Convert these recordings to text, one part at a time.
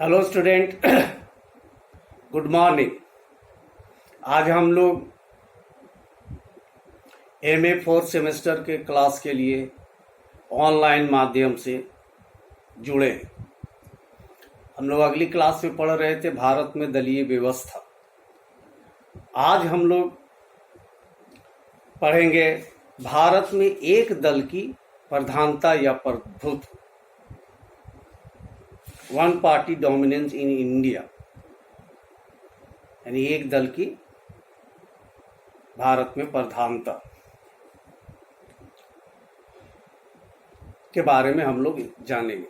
Hello student, good morning. आज हम लोग एमए फोर्थ सेमेस्टर के क्लास के लिए ऑनलाइन माध्यम से जुड़े हैं। हम लोग अगली क्लास में पढ़ रहे थे भारत में दलीय व्यवस्था। आज हम लोग पढ़ेंगे भारत में एक दल की प्रधानता या प्रभुत्व, one party dominance in India, यानी एक दल की भारत में प्रधानता के बारे में हम लोग जानेंगे।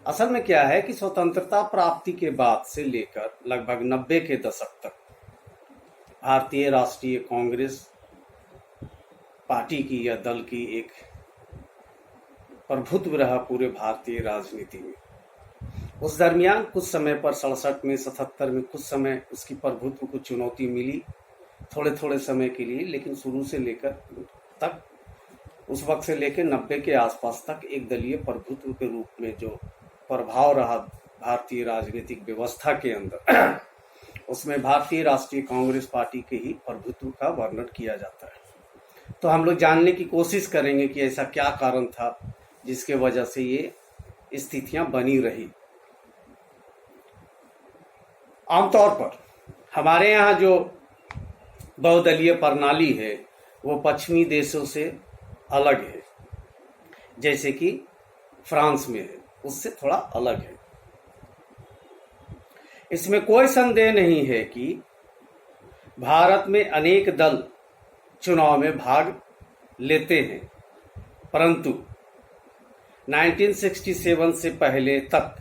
असल में क्या है कि स्वतंत्रता प्राप्ति के बाद से लेकर लगभग 90 के दशक तक भारतीय राष्ट्रीय कांग्रेस पार्टी की या दल की एक प्रभुत्व रहा पूरे भारतीय राजनीति में। उस दरमियान कुछ समय पर 67 में 77 में कुछ समय उसकी प्रभुत्व को चुनौती मिली थोड़े थोड़े समय के लिए, लेकिन शुरू से लेकर तक उस वक्त से लेकर 90 के आसपास तक एक दलीय प्रभुत्व के रूप में जो प्रभाव रहा भारतीय राजनीतिक व्यवस्था के अंदर, उसमें भारतीय राष्ट्रीय कांग्रेस पार्टी के ही प्रभुत्व का वर्णन किया जाता है। तो हम लोग जानने की कोशिश करेंगे कि ऐसा क्या कारण था जिसके वजह से ये स्थितियां बनी रही। आमतौर पर हमारे यहाँ जो बहुदलीय प्रणाली है वो पश्चिमी देशों से अलग है, जैसे कि फ्रांस में है, उससे थोड़ा अलग है। इसमें कोई संदेह नहीं है कि भारत में अनेक दल चुनाव में भाग लेते हैं, परंतु 1967 से पहले तक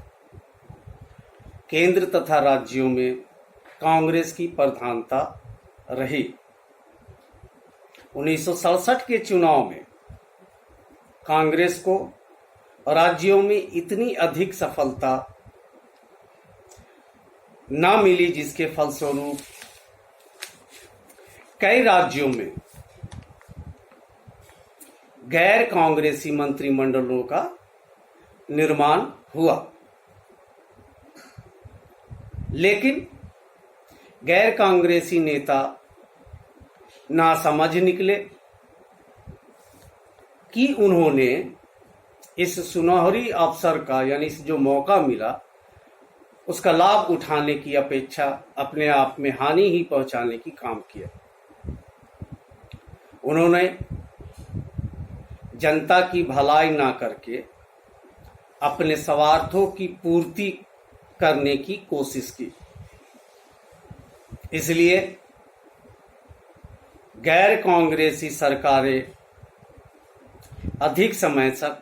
केंद्र तथा राज्यों में कांग्रेस की प्रधानता रही। 1967 के चुनाव में कांग्रेस को राज्यों में इतनी अधिक सफलता न मिली, जिसके फलस्वरूप कई राज्यों में गैर कांग्रेसी मंत्रिमंडलों का निर्माण हुआ। लेकिन गैर कांग्रेसी नेता नासमझ निकले कि उन्होंने इस सुनहरी अवसर का, यानी इस जो मौका मिला, उसका लाभ उठाने की अपेक्षा अपने आप में हानि ही पहुंचाने की काम किया। उन्होंने जनता की भलाई ना करके अपने स्वार्थों की पूर्ति करने की कोशिश की। इसलिए गैर कांग्रेसी सरकारें अधिक समय तक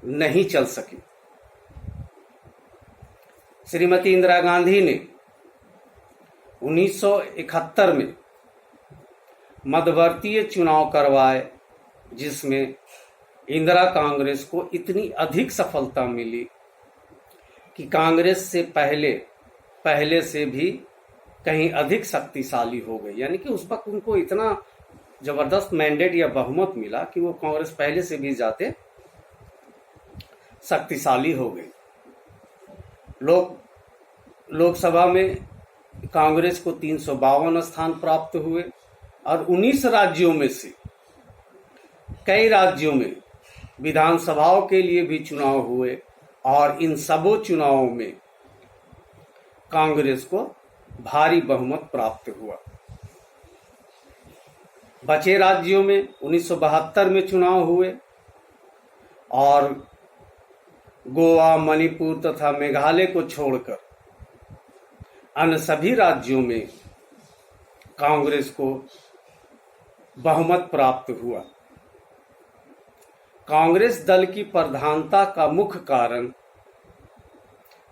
नहीं चल सकी। श्रीमती इंदिरा गांधी ने 1971 में मध्यवर्तीय चुनाव करवाए, जिसमें इंदिरा कांग्रेस को इतनी अधिक सफलता मिली कि कांग्रेस से पहले से भी कहीं अधिक शक्तिशाली हो गई। यानी कि उस वक्त उनको इतना जबरदस्त मैंडेट या बहुमत मिला कि वो कांग्रेस पहले से भी ज्यादा शक्तिशाली हो गई। लोकसभा में कांग्रेस को 352 स्थान प्राप्त हुए और 19 राज्यों में से कई राज्यों में विधानसभाओं के लिए भी चुनाव हुए और इन सबों चुनावों में कांग्रेस को भारी बहुमत प्राप्त हुआ। बचे राज्यों में 1972 में चुनाव हुए और गोवा, मणिपुर तथा मेघालय को छोड़कर अन्य सभी राज्यों में कांग्रेस को बहुमत प्राप्त हुआ। कांग्रेस दल की प्रधानता का मुख्य कारण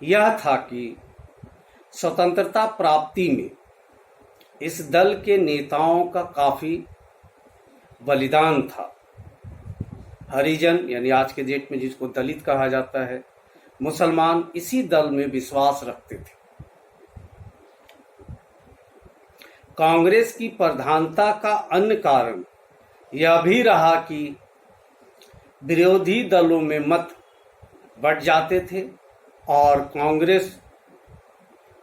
यह था कि स्वतंत्रता प्राप्ति में इस दल के नेताओं का काफी बलिदान था। हरिजन, यानी आज के डेट में जिसको दलित कहा जाता है, मुसलमान इसी दल में विश्वास रखते थे। कांग्रेस की प्रधानता का अन्य कारण यह भी रहा कि विरोधी दलों में मत बढ़ जाते थे और कांग्रेस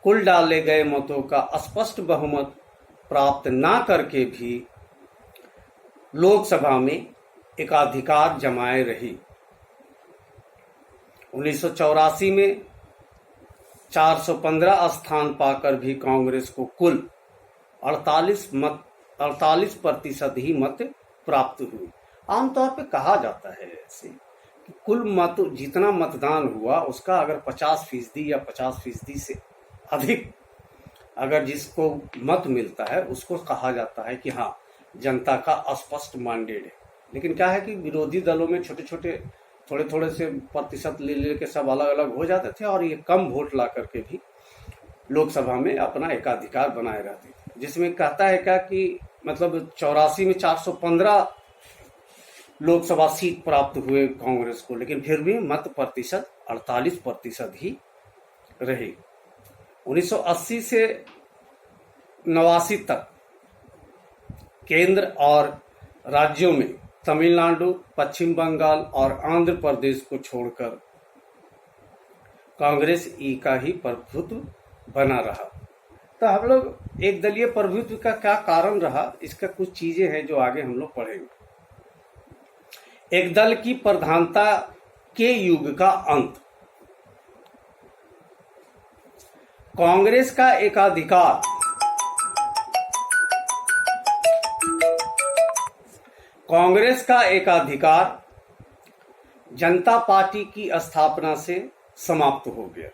कुल डाले गए मतों का स्पष्ट बहुमत प्राप्त ना करके भी लोकसभा में एकाधिकार जमाए रही। 1984 में 415 स्थान पाकर भी कांग्रेस को कुल 48% ही मत प्राप्त हुए। आमतौर पे कहा जाता है ऐसे कि कुल मत जितना मतदान हुआ उसका अगर 50% या 50% से अधिक अगर जिसको मत मिलता है उसको कहा जाता है कि हाँ जनता का स्पष्ट मैंडेट है। लेकिन क्या है कि विरोधी दलों में छोटे छोटे थोड़े थोड़े से प्रतिशत ले लेके सब अलग अलग हो जाते थे और ये कम वोट ला करके भी लोकसभा में अपना एकाधिकार बनाए रहते थे, जिसमें कहता है क्या कि मतलब 84 में 415 लोकसभा सीट प्राप्त हुए कांग्रेस को, लेकिन फिर भी मत प्रतिशत 48% ही रहे। 1980 से 89 तक केंद्र और राज्यों में तमिलनाडु, पश्चिम बंगाल और आंध्र प्रदेश को छोड़कर कांग्रेस ई का ही प्रभुत्व बना रहा। तो हम लोग एक दलीय प्रभुत्व का क्या कारण रहा, इसका कुछ चीजें हैं जो आगे हम लोग पढ़ेंगे। एक दल की प्रधानता के युग का अंत। कांग्रेस का एकाधिकार जनता पार्टी की स्थापना से समाप्त हो गया।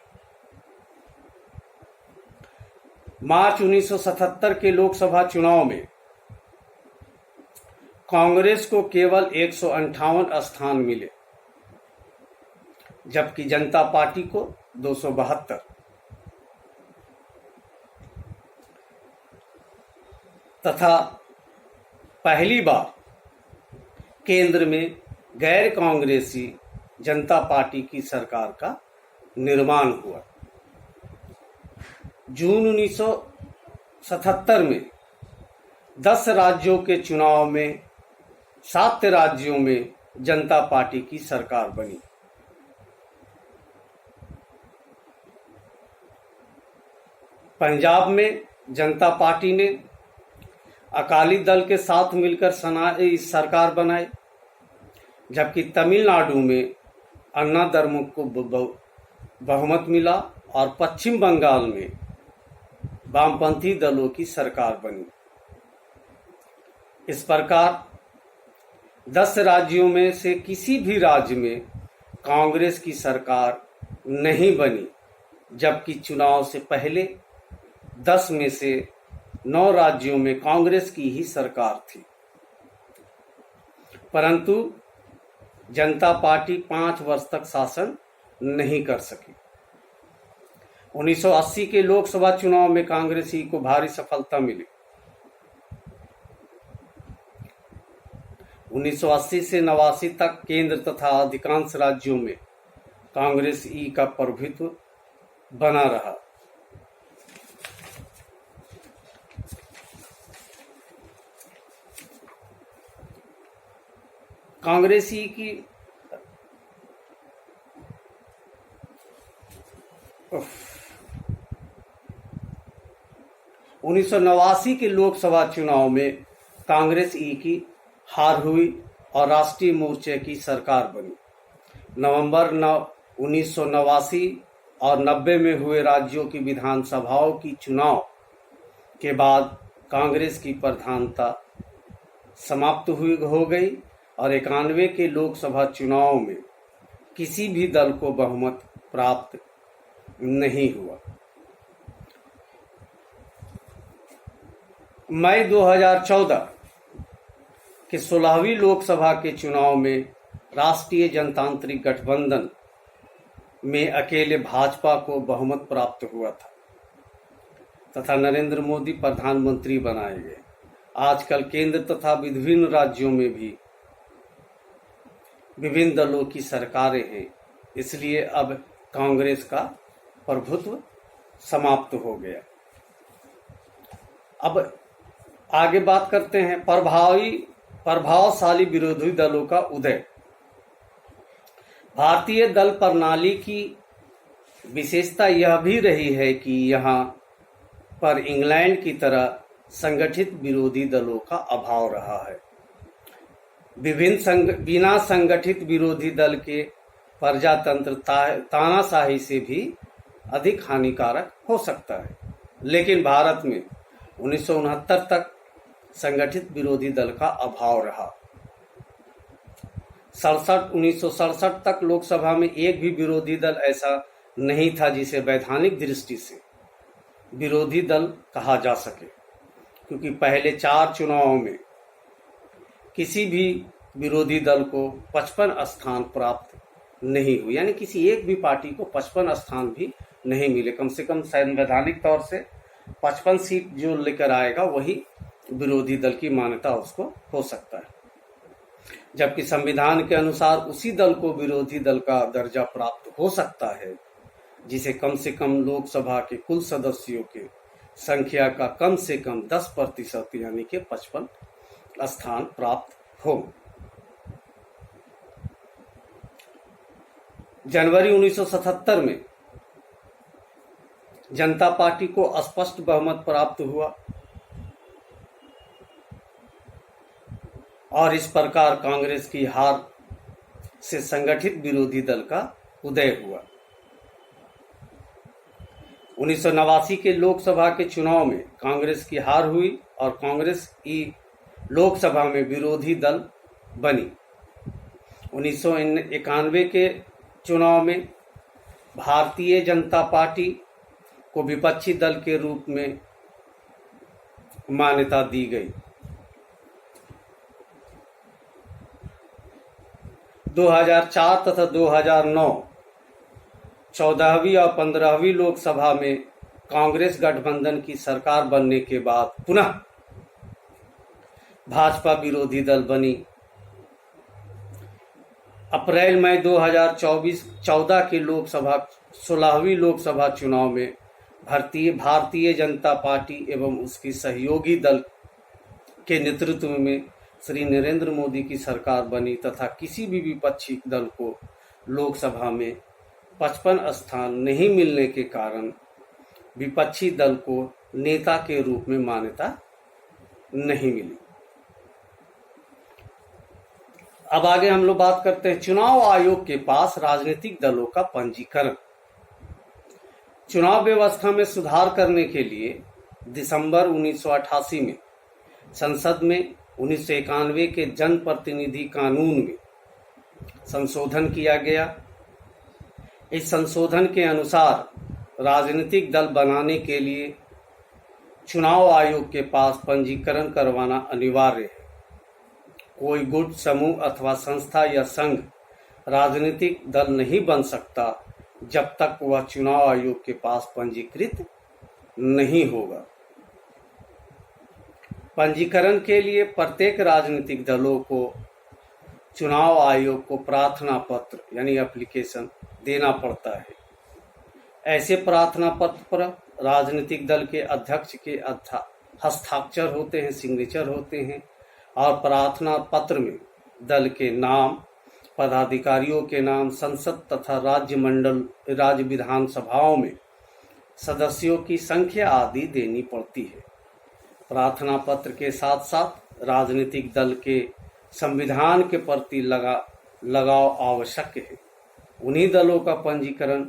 मार्च 1977 के लोकसभा चुनाव में कांग्रेस को केवल 158 स्थान मिले, जबकि जनता पार्टी को 272 तथा पहली बार केंद्र में गैर कांग्रेसी जनता पार्टी की सरकार का निर्माण हुआ। जून 1977 में 10 राज्यों के चुनाव में 7 राज्यों में जनता पार्टी की सरकार बनी। पंजाब में जनता पार्टी ने अकाली दल के साथ मिलकर सरकार बनाई, जबकि तमिलनाडु में अन्ना द्रमुक को बहुमत मिला और पश्चिम बंगाल में वामपंथी दलों की सरकार बनी। इस प्रकार 10 राज्यों में से किसी भी राज्य में कांग्रेस की सरकार नहीं बनी, जबकि चुनाव से पहले 10 में से 9 राज्यों में कांग्रेस की ही सरकार थी। परंतु जनता पार्टी 5 वर्ष तक शासन नहीं कर सकी। 1980 के लोकसभा चुनाव में कांग्रेस ही को भारी सफलता मिली। 1980 से 89 तक केंद्र तथा अधिकांश राज्यों में कांग्रेस ई का प्रभुत्व बना रहा। कांग्रेसी की 1989 के लोकसभा चुनाव में कांग्रेस ई की हार हुई और राष्ट्रीय मोर्चे की सरकार बनी। नवंबर 1989 और 90 में हुए राज्यों की विधानसभाओं की चुनाव के बाद कांग्रेस की प्रधानता समाप्त हो गई और 91 के लोकसभा चुनाव में किसी भी दल को बहुमत प्राप्त नहीं हुआ। मई 2014 के 16वीं लोकसभा के चुनाव में राष्ट्रीय जनतांत्रिक गठबंधन में अकेले भाजपा को बहुमत प्राप्त हुआ था तथा नरेंद्र मोदी प्रधानमंत्री बनाए गए। आजकल केंद्र तथा विभिन्न राज्यों में भी विभिन्न दलों की सरकारें हैं, इसलिए अब कांग्रेस का प्रभुत्व समाप्त हो गया। अब आगे बात करते हैं प्रभावशाली विरोधी दलों का उदय। भारतीय दल प्रणाली की विशेषता यह भी रही है कि यहाँ पर इंग्लैंड की तरह संगठित विरोधी दलों का अभाव रहा है। बिना संगठित विरोधी दल के प्रजातंत्र तानाशाही से भी अधिक हानिकारक हो सकता है। लेकिन भारत में 1969 तक संगठित विरोधी दल का अभाव रहा। 1967 तक लोकसभा में एक भी विरोधी दल ऐसा नहीं था जिसे वैधानिक दृष्टि से विरोधी दल कहा जा सके, क्योंकि पहले 4 चुनावों में किसी भी विरोधी दल को 55 स्थान प्राप्त नहीं हुए, यानी किसी एक भी पार्टी को 55 स्थान भी नहीं मिले। कम से कम संवैधानिक तौर से 55 सीट जो लेकर आएगा वही विरोधी दल की मान्यता उसको हो सकता है, जबकि संविधान के अनुसार उसी दल को विरोधी दल का दर्जा प्राप्त हो सकता है जिसे कम से कम लोकसभा के कुल सदस्यों के संख्या का कम से कम 10% यानी कि 55 स्थान प्राप्त हो। जनवरी 1977 में जनता पार्टी को स्पष्ट बहुमत प्राप्त हुआ और इस प्रकार कांग्रेस की हार से संगठित विरोधी दल का उदय हुआ। 1989 के लोकसभा के चुनाव में कांग्रेस की हार हुई और कांग्रेस की लोकसभा में विरोधी दल बनी। 1991 के चुनाव में भारतीय जनता पार्टी को विपक्षी दल के रूप में मान्यता दी गई। 2004 तथा 2009 14वीं और 15वीं लोकसभा में कांग्रेस गठबंधन की सरकार बनने के बाद पुनः भाजपा विरोधी दल बनी। अप्रैल मई 2014 के 16वीं लोकसभा चुनाव में भारतीय जनता पार्टी एवं उसकी सहयोगी दल के नेतृत्व में श्री नरेंद्र मोदी की सरकार बनी तथा किसी भी विपक्षी दल को लोकसभा में 55 स्थान नहीं मिलने के कारण विपक्षी दल को नेता के रूप में मान्यता नहीं मिली। अब आगे हम लोग बात करते हैं चुनाव आयोग के पास राजनीतिक दलों का पंजीकरण। चुनाव व्यवस्था में सुधार करने के लिए दिसंबर 1988 में संसद में 1991 के जनप्रतिनिधि कानून में संशोधन किया गया। इस संशोधन के अनुसार राजनीतिक दल बनाने के लिए चुनाव आयोग के पास पंजीकरण करवाना अनिवार्य है। कोई गुट, समूह अथवा संस्था या संघ राजनीतिक दल नहीं बन सकता जब तक वह चुनाव आयोग के पास पंजीकृत नहीं होगा। पंजीकरण के लिए प्रत्येक राजनीतिक दलों को चुनाव आयोग को प्रार्थना पत्र यानी एप्लीकेशन देना पड़ता है। ऐसे प्रार्थना पत्र पर राजनीतिक दल के अध्यक्ष के हस्ताक्षर होते हैं, सिग्नेचर होते हैं और प्रार्थना पत्र में दल के नाम, पदाधिकारियों के नाम, संसद तथा राज्य विधानसभाओं में सदस्यों की संख्या आदि देनी पड़ती है। प्रार्थना पत्र के साथ साथ राजनीतिक दल के संविधान के प्रति लगाव आवश्यक है। उन्हीं दलों का पंजीकरण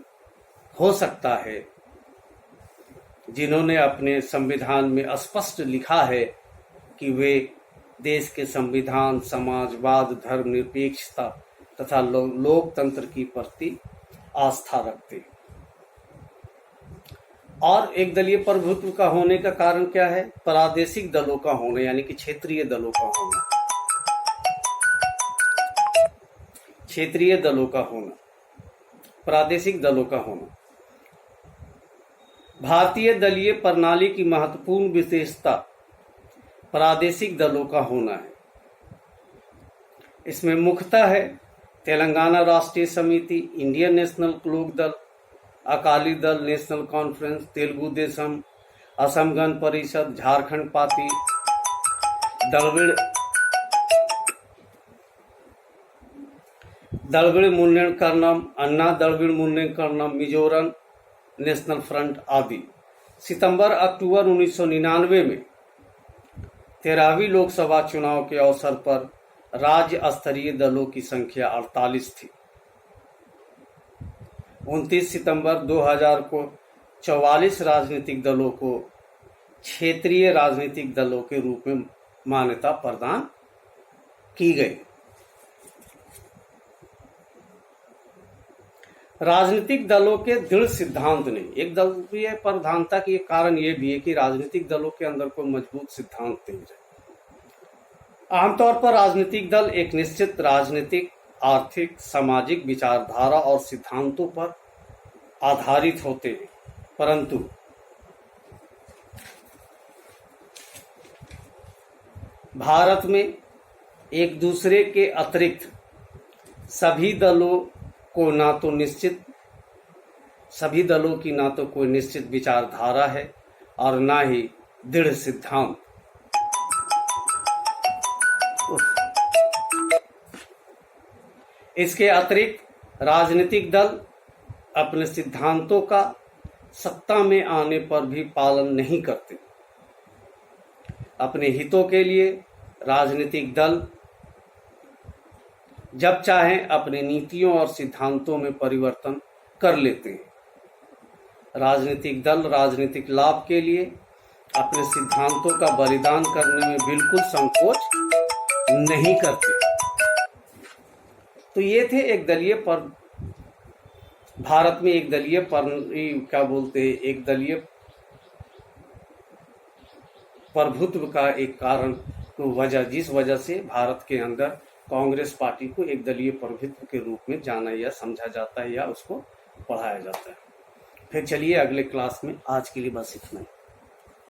हो सकता है जिन्होंने अपने संविधान में स्पष्ट लिखा है कि वे देश के संविधान, समाजवाद, धर्मनिरपेक्षता तथा लोकतंत्र की प्रति आस्था रखते हैं। और एक दलीय प्रभुत्व का होने का कारण क्या है? प्रादेशिक दलों का होना यानी कि क्षेत्रीय दलों का होना। क्षेत्रीय दलों का होना, प्रादेशिक दलों का होना। भारतीय दलीय प्रणाली की महत्वपूर्ण विशेषता प्रादेशिक दलों का होना है। इसमें मुख्यतः है तेलंगाना राष्ट्रीय समिति, इंडियन नेशनल लोक दल, Akali Dal, national conference, Telugu Desam, Assam Gana Parishad, Jharkhand party, दलविड़ मुन्नेर Karnam, अन्ना दलविड़ मुन्नेर कर्णम, मिजोरम नेशनल फ्रंट आदि। सितंबर अक्टूबर 1999 में 13वीं लोकसभा चुनाव के अवसर पर राज्य स्तरीय दलों की संख्या 48 थी। 29 सितंबर 2000 को 44 राजनीतिक दलों को क्षेत्रीय राजनीतिक दलों के रूप में मान्यता प्रदान की गई। राजनीतिक दलों के दृढ़ सिद्धांत नहीं, एक दलीय प्रधानता के कारण यह भी है कि राजनीतिक दलों के अंदर कोई मजबूत सिद्धांत नहीं है। आमतौर पर राजनीतिक दल एक निश्चित राजनीतिक, आर्थिक, सामाजिक विचारधारा और सिद्धांतों पर आधारित होते हैं, परंतु भारत में एक दूसरे के अतिरिक्त सभी दलों की ना तो कोई निश्चित विचारधारा है और ना ही दृढ़ सिद्धांत। इसके अतिरिक्त राजनीतिक दल अपने सिद्धांतों का सत्ता में आने पर भी पालन नहीं करते। अपने हितों के लिए राजनीतिक दल जब चाहें अपनी नीतियों और सिद्धांतों में परिवर्तन कर लेते हैं। राजनीतिक दल राजनीतिक लाभ के लिए अपने सिद्धांतों का बलिदान करने में बिल्कुल संकोच नहीं करते। तो ये थे एक दलीय पर भारत में एक दलीय प्रभुत्व का एक कारण, तो वजह जिस वजह से भारत के अंदर कांग्रेस पार्टी को एक दलीय प्रभुत्व के रूप में जाना या समझा जाता है या उसको पढ़ाया जाता है। फिर चलिए अगले क्लास में, आज के लिए बस इतना ही।